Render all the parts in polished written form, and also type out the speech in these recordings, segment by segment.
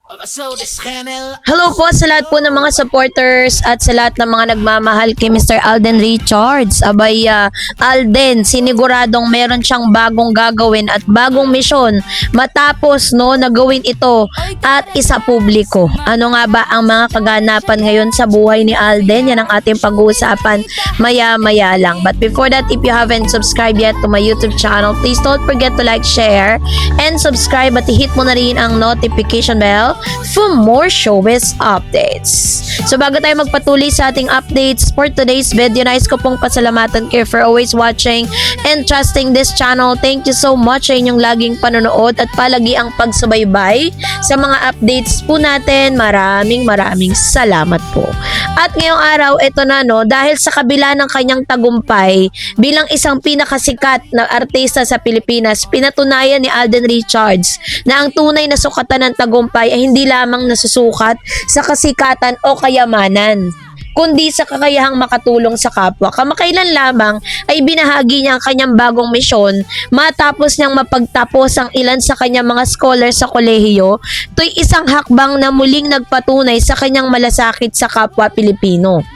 Hello po sa lahat po ng mga supporters at sa lahat ng mga nagmamahal kay Mr. Alden Richards. Abay, Alden, siniguradong meron siyang bagong gagawin at bagong misyon matapos na gawin ito at isa publiko. Ano nga ba ang mga kaganapan ngayon sa buhay ni Alden? Yan ang ating pag-uusapan maya-maya lang. But before that, if you haven't subscribed yet to my YouTube channel, please don't forget to like, share, and subscribe at i-hit mo na rin ang notification bell for more showbiz updates. So bago tayo magpatuloy sa ating updates for today's video, nais ko pong pasalamatan kayo for always watching and trusting this channel. Thank you so much sa inyong laging panonood at palagi ang pagsubaybay sa mga updates po natin. Maraming salamat po. At ngayong araw, ito na dahil sa kabila ng kanyang tagumpay bilang isang pinakasikat na artista sa Pilipinas, pinatunayan ni Alden Richards na ang tunay na sukatan ng tagumpay ay hindi lamang nasusukat sa kasikatan o kayamanan, kundi sa kakayahang makatulong sa kapwa. Kamakailan lamang ay binahagi niya ang kanyang bagong misyon matapos niyang mapagtapos ang ilan sa kanyang mga scholars sa kolehiyo. Ito'y isang hakbang na muling nagpatunay sa kanyang malasakit sa kapwa Pilipino.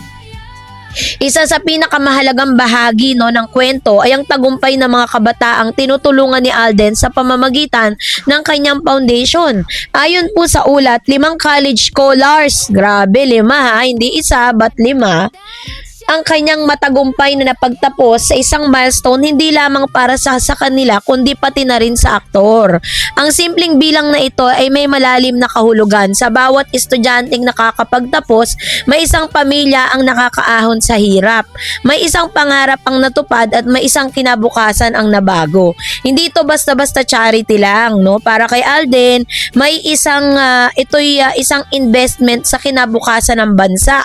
Isa sa pinakamahalagang bahagi ng kwento ay ang tagumpay ng mga kabataang tinutulungan ni Alden sa pamamagitan ng kanyang foundation. Ayon po sa ulat, 5 college scholars, grabe 5 hindi isa but 5, ang kanyang matagumpay na napagtapos sa isang milestone hindi lamang para sa kanila kundi pati na rin sa aktor. Ang simpleng bilang na ito ay may malalim na kahulugan. Sa bawat estudyanteng nakakapagtapos, may isang pamilya ang nakakaahon sa hirap. May isang pangarap ang natupad at may isang kinabukasan ang nabago. Hindi ito basta-basta charity lang, Para kay Alden, may isang isang investment sa kinabukasan ng bansa.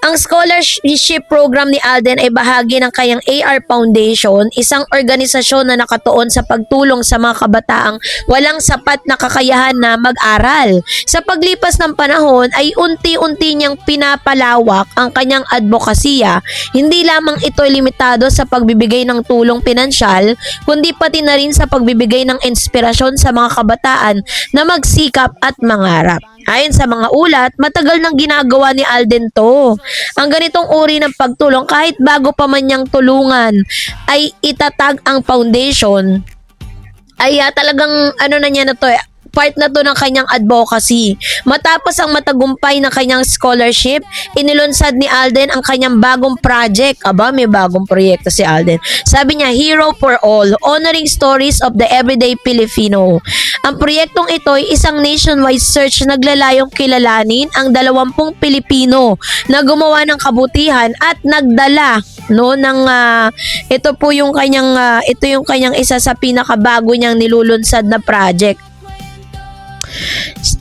Ang scholarship program ni Alden ay bahagi ng kanyang AR Foundation, isang organisasyon na nakatuon sa pagtulong sa mga kabataang walang sapat na kakayahan na mag-aral. Sa paglipas ng panahon ay unti-unti niyang pinapalawak ang kanyang advokasya. Hindi lamang ito limitado sa pagbibigay ng tulong pinansyal, kundi pati na rin sa pagbibigay ng inspirasyon sa mga kabataan na magsikap at mangarap. Ayon sa mga ulat, matagal nang ginagawa ni Alden to. Ang ganitong uri ng pagtulong kahit bago pa man niyang tulungan ay itatag ang foundation ay talagang part na to ng kanyang advocacy. Matapos ang matagumpay ng kanyang scholarship, inilunsad ni Alden ang kanyang bagong project. Aba, may bagong proyekto si Alden. Sabi niya, Hero for All, Honoring Stories of the Everyday Filipino. Ang proyektong ito ay isang nationwide search na naglalayong kilalanin ang 20 Pilipino na gumawa ng kabutihan at nagdala ng ito yung kanyang isa sa pinakabago niyang nilulunsad na project.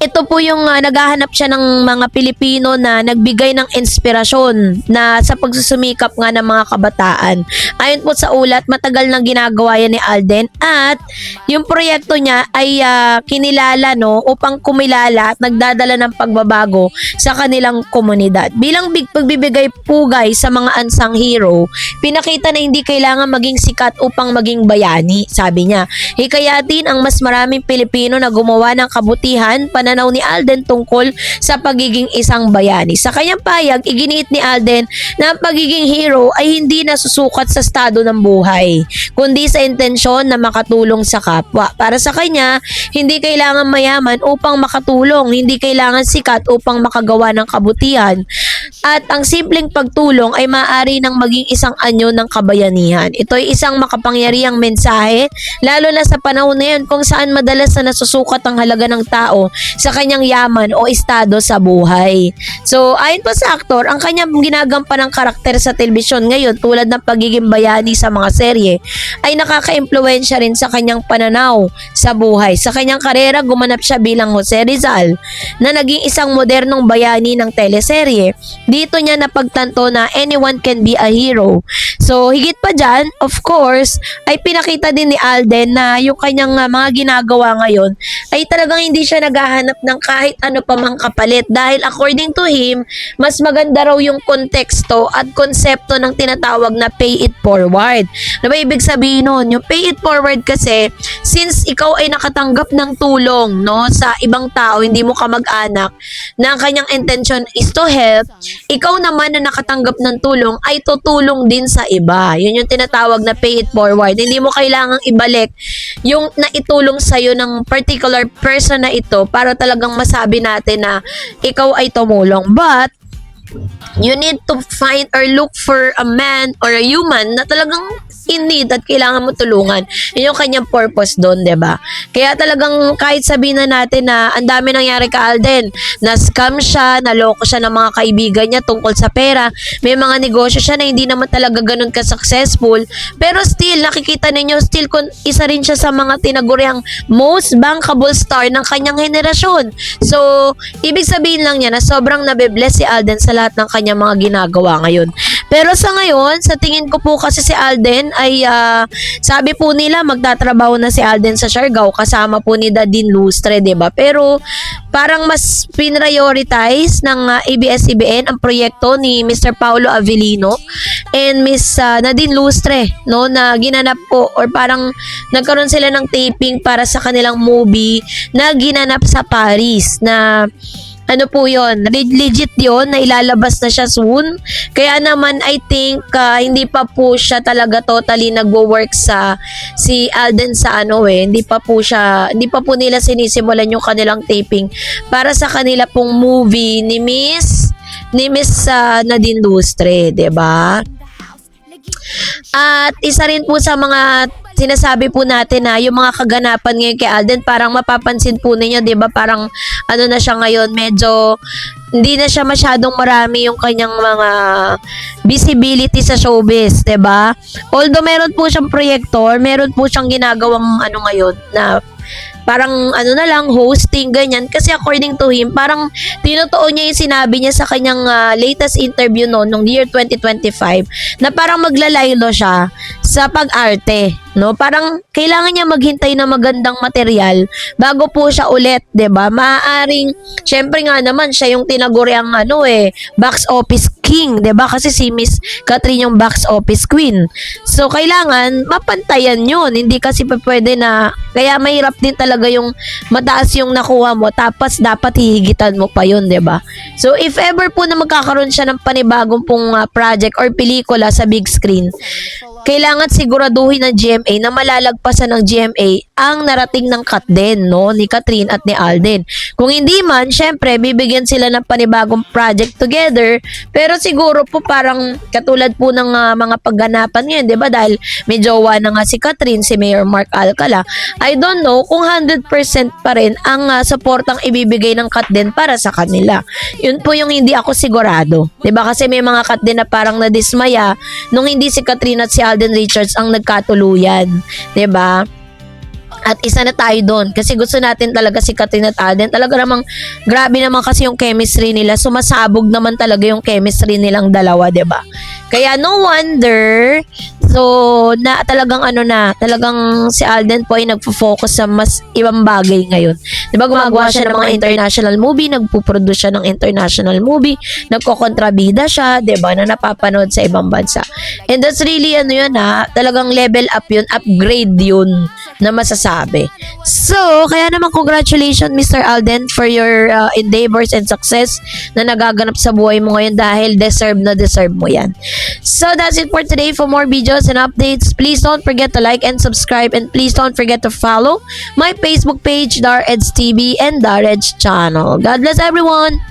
Ito po yung naghahanap siya ng mga Pilipino na nagbigay ng inspirasyon na sa pagsusumikap nga ng mga kabataan. Ayon po sa ulat, matagal nang ginagawa yan ni Alden at yung proyekto niya ay kinilala upang kumilala at nagdadala ng pagbabago sa kanilang komunidad. Bilang pagbibigay pugay sa mga unsung hero, pinakita na hindi kailangan maging sikat upang maging bayani, sabi niya. Hikayatin ang mas maraming Pilipino na gumawa ng kabutihan, pananaw ni Alden tungkol sa pagiging isang bayani. Sa kanyang payag, iginiit ni Alden na ang pagiging hero ay hindi nasusukat sa estado ng buhay, kundi sa intensyon na makatulong sa kapwa. Para sa kanya, hindi kailangan mayaman upang makatulong, hindi kailangan sikat upang makagawa ng kabutihan. At ang simpleng pagtulong ay maaari nang maging isang anyo ng kabayanihan. Ito ay isang makapangyarihang mensahe, lalo na sa panahon na yun kung saan madalas na nasusukat ang halaga ng tao sa kanyang yaman o estado sa buhay. So, ayon pa sa aktor, ang kanyang ginagampan ng karakter sa telebisyon ngayon tulad ng pagiging bayani sa mga serye ay nakaka-impluwensya rin sa kanyang pananaw sa buhay. Sa kanyang karera, gumanap siya bilang Jose Rizal na naging isang modernong bayani ng teleserye. dito niya napagtanto na anyone can be a hero. So, higit pa dyan, of course, ay pinakita din ni Alden na yung kanyang mga ginagawa ngayon ay talagang hindi siya naghahanap ng kahit ano pa mang kapalit dahil according to him, mas maganda raw yung konteksto at konsepto ng tinatawag na pay it forward. Ano ba ibig sabihin nun? Yung pay it forward kasi, since ikaw ay nakatanggap ng tulong no, sa ibang tao, hindi mo kamag-anak, na ang kanyang intention is to help, ikaw naman na nakatanggap ng tulong ay tutulong din sa iba. Yun yung tinatawag na pay it forward. Hindi mo kailangang ibalik yung naitulong sa'yo ng particular person na ito para talagang masabi natin na ikaw ay tumulong. But, you need to find or look for a man or a human na talagang in need at kailangan mo tulungan. Yun yung kanyang purpose doon, 'di ba? Kaya talagang kahit sabihin na natin na ang dami nangyari ka Alden, na-scam siya, naloko siya ng mga kaibigan niya tungkol sa pera, may mga negosyo siya na hindi naman talaga ganun ka-successful, pero still, nakikita ninyo, still isa rin siya sa mga tinaguriang most bankable star ng kanyang henerasyon. So, ibig sabihin lang niya na sobrang nabe-bless si Alden sa lahat ng kanyang mga ginagawa ngayon. Pero sa ngayon, sa tingin ko po kasi si Alden ay sabi po nila magtatrabaho na si Alden sa Siargao kasama po ni Nadine Lustre, 'di ba? Pero parang mas prioritize ng ABS-CBN ang proyekto ni Mr. Paulo Avellino and Miss Nadine Lustre, no, na ginanap po or parang nagkaroon sila ng taping para sa kanilang movie na ginanap sa Paris na ano po yun, legit yun, na ilalabas na siya soon. Kaya naman, I think, hindi pa po siya talaga totally nagwo-work sa si Alden sa hindi pa po nila sinisimulan yung kanilang taping para sa kanila pong movie ni Miss Nadine Lustre, 'di ba? At isa rin po sa mga sinasabi po natin na yung mga kaganapan ngayon kay Alden, parang mapapansin po ninyo, 'di ba? Parang ano na siya ngayon, medyo hindi na siya masyadong marami yung kanyang mga visibility sa showbiz, 'di ba? Although meron po siyang proyektor, meron po siyang ginagawang ngayon na parang na lang, hosting, ganyan. Kasi according to him, parang tinotoo niya yung sinabi niya sa kanyang latest interview noong year 2025 na parang maglalaylo siya sa pag-arte, no? Parang kailangan niya maghintay ng magandang material bago po siya ulit, 'di ba? Maaaring syempre nga naman siya yung tinaguriang box office king, 'di ba? Kasi si Miss Catherine yung box office queen. So kailangan mapantayan 'yun. Hindi kasi pwede na, kaya mahirap din talaga yung mataas yung nakuha mo tapos dapat hihigitan mo pa 'yun, 'di ba? So if ever po na magkakaroon siya ng panibagong pong project or pelikula sa big screen, kailangan siguraduhin ng GMA na malalagpasan ng GMA ang narating ng cut din, no, ni Catherine at ni Alden. Kung hindi man, syempre, bibigyan sila ng panibagong project together, pero siguro po parang katulad po ng mga pagganapan ngayon, di ba, dahil may jowa na nga si Catherine, si Mayor Mark Alcala, I don't know kung 100% pa rin ang supportang ibibigay ng cut din para sa kanila. Yun po yung hindi ako sigurado. Di ba, kasi may mga cut din na parang nadismaya nung hindi si Catherine at si Alden Richards ang nagkatuluyan, 'di ba? At isa na tayo doon kasi gusto natin talaga si Catherine at Alden. Talaga namang grabe naman kasi yung chemistry nila. Sumasabog naman talaga yung chemistry nilang dalawa, 'di ba? Kaya no wonder na talagang talagang si Alden po ay nagfo-focus sa mas ibang bagay ngayon. 'Di ba, gumagawa siya ng mga international movie, nagpo-produce siya ng international movie, nagkokontrabida siya, 'di ba, na napapanood sa ibang bansa. And that's really talagang level up 'yun, upgrade 'yun na masasabi. So, kaya naman congratulations Mr. Alden for your endeavors and success na nagaganap sa buhay mo ngayon dahil deserve mo 'yan. So, that's it for today. For more videos and updates, please don't forget to like and subscribe, and please don't forget to follow my Facebook page, Dar Eds TV and Dar Eds channel. God bless everyone!